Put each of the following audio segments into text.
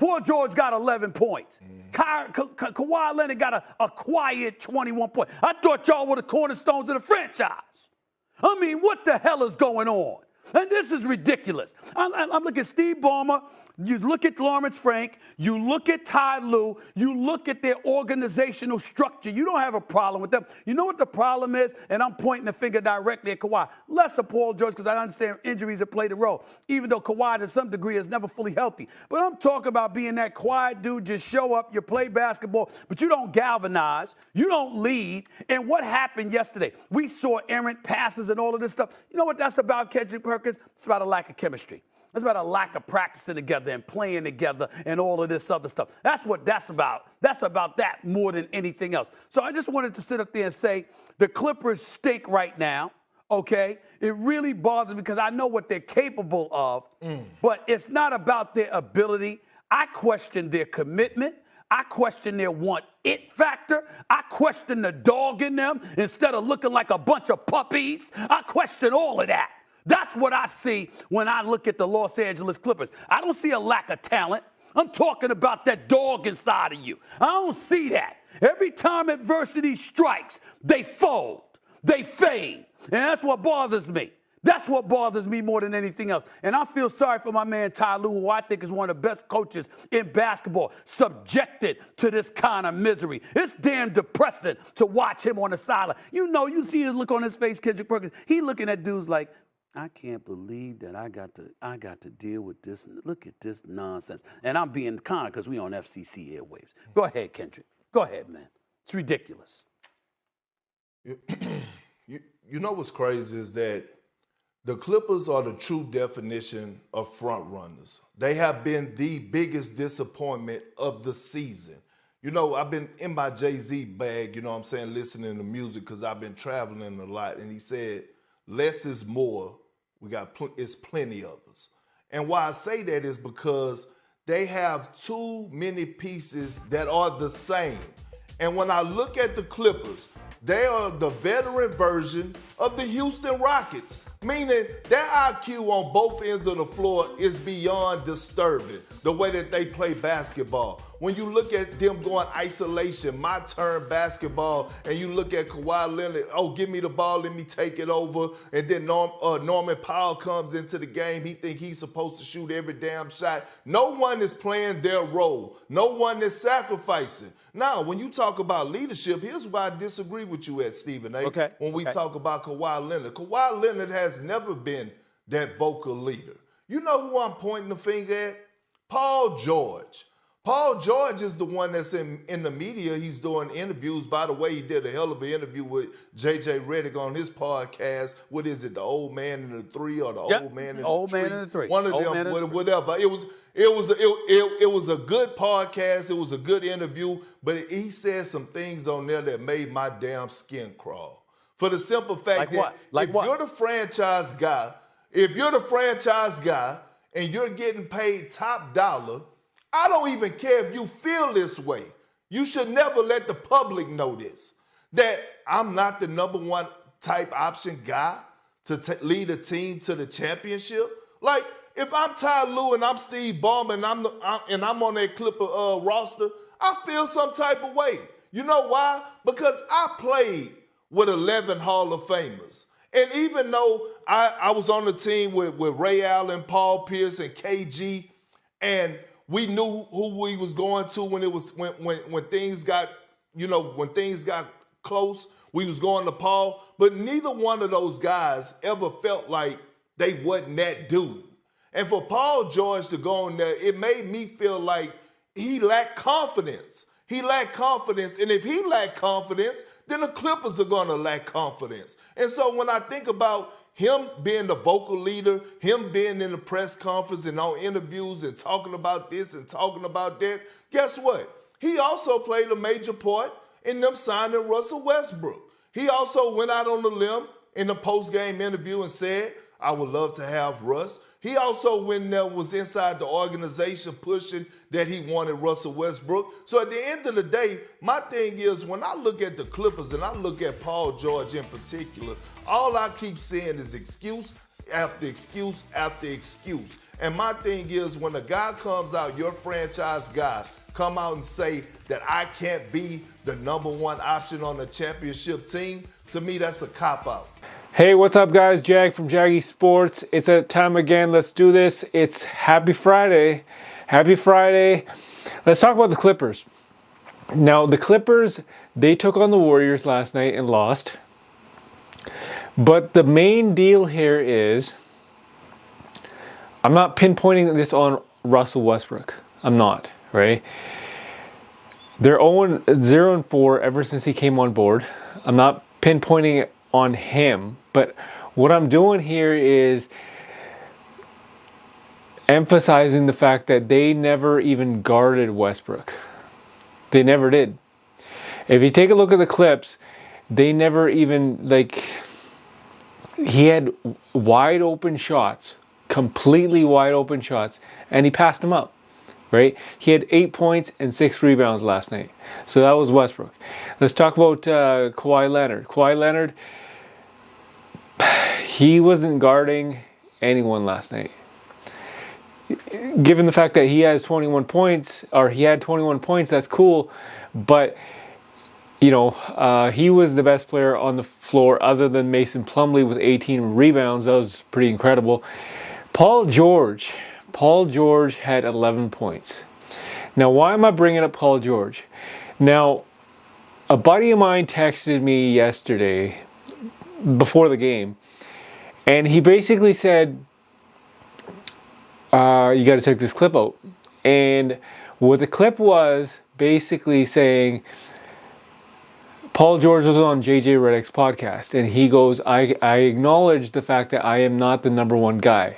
Paul George got 11 points. Kawhi Leonard got a quiet 21 points. I thought y'all were the cornerstones of the franchise. I mean, what the hell is going on? And this is ridiculous. I'm looking at Steve Ballmer. You look at Lawrence Frank. You look at Ty Lue. You look at their organizational structure. You don't have a problem with them. You know what the problem is? And I'm pointing the finger directly at Kawhi. Less of Paul George because I understand injuries have played a role, even though Kawhi to some degree is never fully healthy. But I'm talking about being that quiet dude, just show up, you play basketball, but you don't galvanize, you don't lead. And what happened yesterday? We saw errant passes and all of this stuff. You know what that's about, Kendrick Perkins? It's about a lack of chemistry. It's about a lack of practicing together and playing together and all of this other stuff. That's what that's about. That's about that more than anything else. So I just wanted to sit up there and say the Clippers stink right now, okay? It really bothers me because I know what they're capable of, but it's not about their ability. I question their commitment. I question their want-it factor. I question the dog in them instead of looking like a bunch of puppies. I question all of that. That's what I see when I look at the Los Angeles Clippers. I don't see a lack of talent. I'm talking about that dog inside of you. I don't see that. Every time adversity strikes, they fold, they fade. And that's what bothers me. That's what bothers me more than anything else. And I feel sorry for my man Ty Lue, who I think is one of the best coaches in basketball, subjected to this kind of misery. It's damn depressing to watch him on the sideline. You know, you see the look on his face, Kendrick Perkins. He looking at dudes like, I can't believe that I got to deal with this. Look at this nonsense. And I'm being kind because we on FCC airwaves. Go ahead, Kendrick. Go ahead, man. It's ridiculous. You know what's crazy is that the Clippers are the true definition of front runners. They have been the biggest disappointment of the season. You know, I've been in my Jay-Z bag, you know what I'm saying, listening to music because I've been traveling a lot. And he said, less is more. It's plenty of us. And why I say that is because they have too many pieces that are the same. And when I look at the Clippers, they are the veteran version of the Houston Rockets, meaning their IQ on both ends of the floor is beyond disturbing, the way that they play basketball. When you look at them going isolation, my turn basketball, and you look at Kawhi Leonard, oh, give me the ball, let me take it over, and then Norman Powell comes into the game, he think he's supposed to shoot every damn shot. No one is playing their role. No one is sacrificing. Now, when you talk about leadership, here's why I disagree with you at, Stephen A. Okay. When we talk about Kawhi Leonard. Kawhi Leonard has never been that vocal leader. You know who I'm pointing the finger at? Paul George. Paul George is the one that's in the media. He's doing interviews. By the way, he did a hell of an interview with J.J. Redick on his podcast. What is it, The Old Man in the Three or The Old Man in the Old Tree? Man in the Three. One of them, whatever. It was a good podcast. It was a good interview. But he said some things on there that made my damn skin crawl. For the simple fact that you're the franchise guy, and you're getting paid top dollar, I don't even care if you feel this way. You should never let the public know this, that I'm not the number one type option guy to lead a team to the championship. Like, if I'm Ty Lue and I'm Steve Ballmer and I'm on that Clipper roster, I feel some type of way. You know why? Because I played with 11 Hall of Famers. And even though I was on the team with Ray Allen, Paul Pierce, and KG, and we knew who we was going to when things got close. We was going to Paul, but neither one of those guys ever felt like they wasn't that dude. And for Paul George to go in there, it made me feel like he lacked confidence. And if he lacked confidence, then the Clippers are going to lack confidence. And so when I think about him being the vocal leader, him being in the press conference and on interviews and talking about this and talking about that, guess what? He also played a major part in them signing Russell Westbrook. He also went out on the limb in the post-game interview and said, I would love to have Russ. He also was inside the organization pushing that he wanted Russell Westbrook. So at the end of the day, my thing is when I look at the Clippers and I look at Paul George in particular, all I keep seeing is excuse after excuse after excuse. And my thing is, when a guy comes out, your franchise guy, come out and say that I can't be the number one option on the championship team, to me, that's a cop-out. Hey, what's up, guys? Jag from Jaggy Sports. It's that time again. Let's do this. It's Happy Friday. Happy Friday. Let's talk about the Clippers. Now, the Clippers, they took on the Warriors last night and lost. But the main deal here is, I'm not pinpointing this on Russell Westbrook. I'm not, right? They're 0-4 ever since he came on board. I'm not pinpointing it on him, but what I'm doing here is emphasizing the fact that they never even guarded Westbrook. They never did. If you take a look at the clips, they never even, he had wide open shots, completely wide open shots, and he passed them up, right? He had 8 points and 6 rebounds last night. So that was Westbrook. Let's talk about Kawhi Leonard. Kawhi Leonard, he wasn't guarding anyone last night. Given the fact that he has 21 points, or he had 21 points, that's cool. But, he was the best player on the floor other than Mason Plumlee with 18 rebounds. That was pretty incredible. Paul George had 11 points. Now, why am I bringing up Paul George? Now, a buddy of mine texted me yesterday before the game, and he basically said, you got to check this clip out. And what the clip was basically saying, Paul George was on JJ Redick's podcast, and he goes, I acknowledge the fact that I am not the number one guy.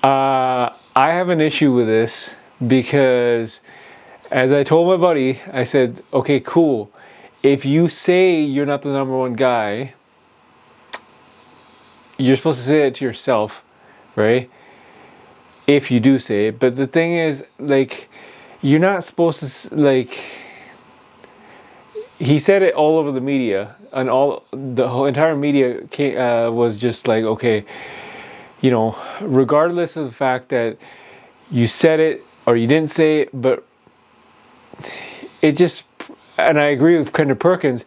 I have an issue with this because, as I told my buddy, I said, okay, cool. If you say you're not the number one guy, you're supposed to say it to yourself, right? If you do say it. But the thing is, you're not supposed to, he said it all over the media, and the whole entire media was just like, okay, regardless of the fact that you said it or you didn't say it, but it just, and I agree with Perkins,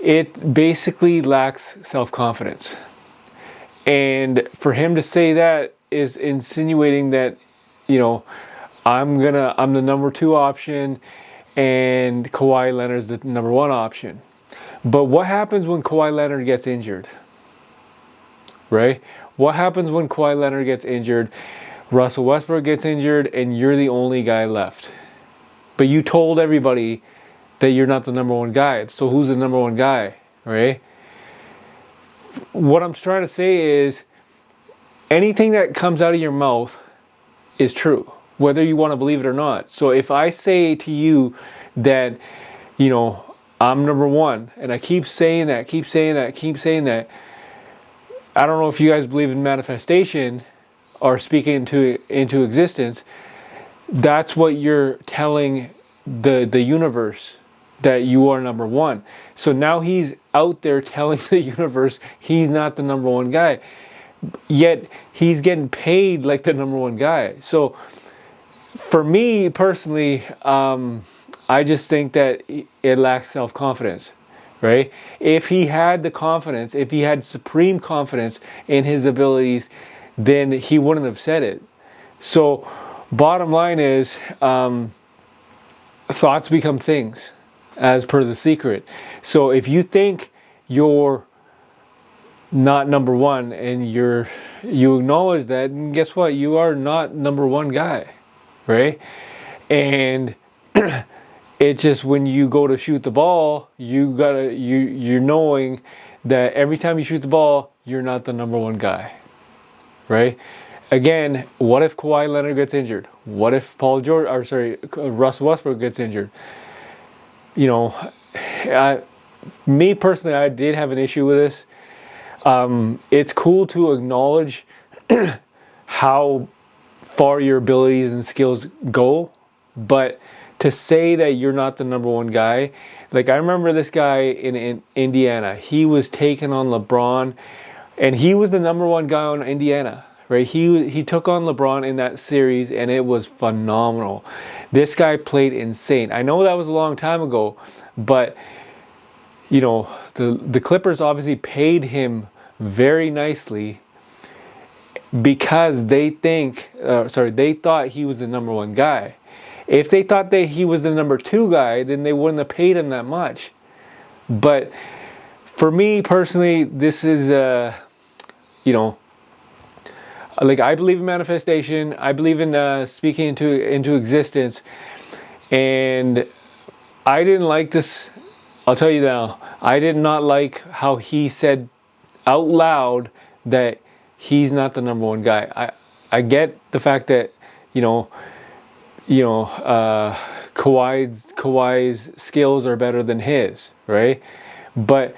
it basically lacks self-confidence. And for him to say that is insinuating that, I'm the number 2 option and Kawhi Leonard's the number 1 option. But what happens when Kawhi Leonard gets injured? Right? What happens when Kawhi Leonard gets injured, Russell Westbrook gets injured, and you're the only guy left? But you told everybody that you're not the number 1 guy. So who's the number 1 guy, right? What I'm trying to say is, anything that comes out of your mouth is true, whether you want to believe it or not. So if I say to you that, I'm number 1, and I keep saying that, I don't know if you guys believe in manifestation or speaking into existence. That's what you're telling the universe, that you are number 1. So now he's out there telling the universe he's not the number 1 guy. Yet he's getting paid like the number 1 guy. So for me personally, I just think that it lacks self-confidence, right? If he had the confidence, if he had supreme confidence in his abilities, then he wouldn't have said it. So bottom line is, thoughts become things, as per The Secret. So if you think you're not number 1 and you acknowledge that, and guess what? You are not number 1 guy, right? And it's just when you go to shoot the ball, you're knowing that every time you shoot the ball, you're not the number 1 guy, right? Again, what if Kawhi Leonard gets injured? What if Russell Westbrook gets injured? Me personally, I did have an issue with this. It's cool to acknowledge how far your abilities and skills go, but to say that you're not the number one guy. Like, I remember this guy in Indiana. He was taking on LeBron, and he was the number one guy on Indiana, right? He took on LeBron in that series, and it was phenomenal. This guy played insane. I know that was a long time ago, but you know, the Clippers obviously paid him very nicely because they thought he was the number one guy. If they thought that he was the number two guy, then they wouldn't have paid him that much. But for me personally, this is, you know, like, I believe in manifestation. I believe in speaking into existence. And I didn't like this. I'll tell you now, I did not like how he said out loud that he's not the number one guy. I get the fact that, Kawhi's skills are better than his, right? But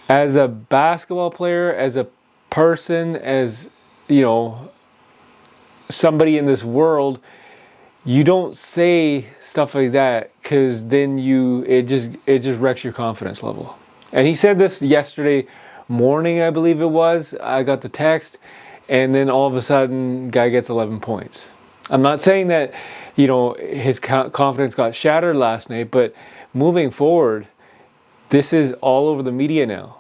as a basketball player, as a person, as, somebody in this world, you don't say stuff like that, because then it just wrecks your confidence level. And he said this yesterday morning, I believe it was. I got the text, and then all of a sudden, guy gets 11 points. I'm not saying that, his confidence got shattered last night, but moving forward, this is all over the media now.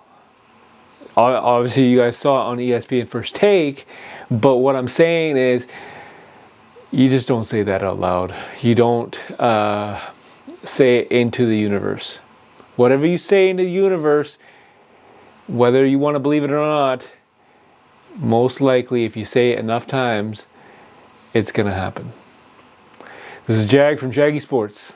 Obviously, you guys saw it on ESPN First Take, but what I'm saying is, you just don't say that out loud. You don't say it into the universe. Whatever you say into the universe, whether you want to believe it or not, most likely, if you say it enough times, it's going to happen. This is Jag from Jaggy Sports.